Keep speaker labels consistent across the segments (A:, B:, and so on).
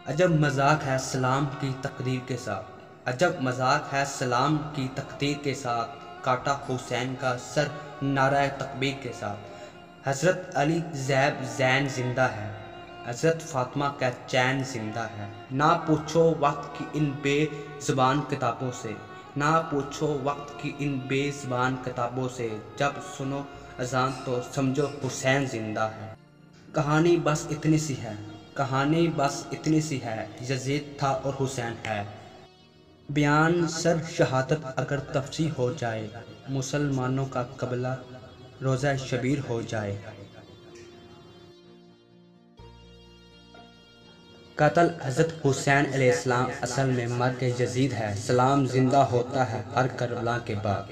A: عجب مذاق ہے سلام کی تقدیر کے ساتھ، عجب مذاق ہے سلام کی تقدیر کے ساتھ، کاٹا حسین کا سر نعرہ تکبیر کے ساتھ۔ حضرت علی زیب زین زندہ ہے، حضرت فاطمہ کا چین زندہ ہے۔ نہ پوچھو وقت کی ان بے زبان کتابوں سے، نہ پوچھو وقت کی ان بے زبان کتابوں سے، جب سنو اذان تو سمجھو حسین زندہ ہے۔ کہانی بس اتنی سی ہے، کہانی بس اتنی سی ہے، یزید تھا اور حسین ہے۔ بیان سر شہادت اگر تفصیح ہو جائے، مسلمانوں کا قبلہ روضہ شبیر ہو جائے۔ قتل حضرت حسین علیہ السلام اصل میں مرگ یزید ہے، سلام زندہ ہوتا ہے ہر کربلا کے بعد۔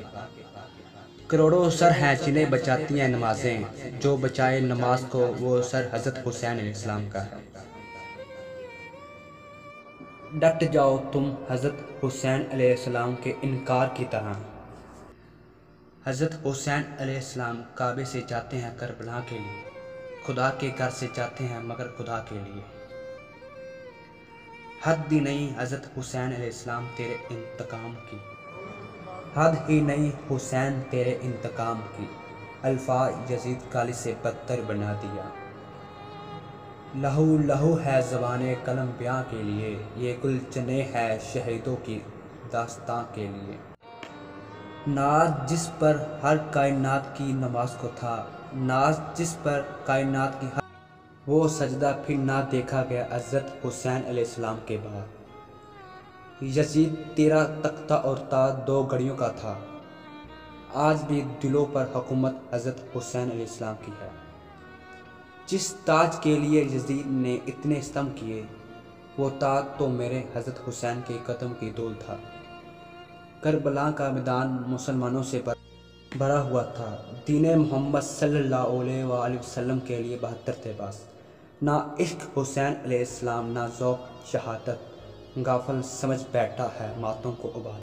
A: کروڑوں سر ہیں جنہیں بچاتی ہیں نمازیں، جو بچائے نماز کو وہ سر حضرت حسین علیہ السلام کا ہے۔ ڈٹ جاؤ تم حضرت حسین علیہ السلام کے انکار کی طرح۔ حضرت حسین علیہ السلام کعبے سے جاتے ہیں کربلا کے لیے، خدا کے گھر سے جاتے ہیں مگر خدا کے لیے۔ حد ہی نہیں حضرت حسین علیہ السلام تیرے انتقام کی، حد ہی نہیں حسین تیرے انتقام کی، الفاظ یزید کالی سے بدتر بنا دیا۔ لہو لہو ہے زبان قلم بیاں کے لیے، یہ گلچنے ہے شہیدوں کی داستاں کے لیے۔ ناز جس پر ہر کائنات کی نماز کو تھا، ناز جس پر کائنات کی ہر وہ سجدہ پھر نہ دیکھا گیا حضرت حسین علیہ السلام کے بعد۔ یزید تیرا تختہ اور تاج دو گھڑیوں کا تھا، آج بھی دلوں پر حکومت حضرت حسین علیہ السلام کی ہے۔ جس تاج کے لیے یزید نے اتنے ستم کیے، وہ تاج تو میرے حضرت حسین کے قدم کی دھول تھا۔ کربلا کا میدان مسلمانوں سے بھرا ہوا تھا، دین محمد صلی اللہ علیہ وآلہ وسلم کے لیے 72 تھے بس۔ نہ عشق حسین علیہ السلام، نہ ذوق شہادت، غافل سمجھ بیٹھا ہے ماتوں کو اباد۔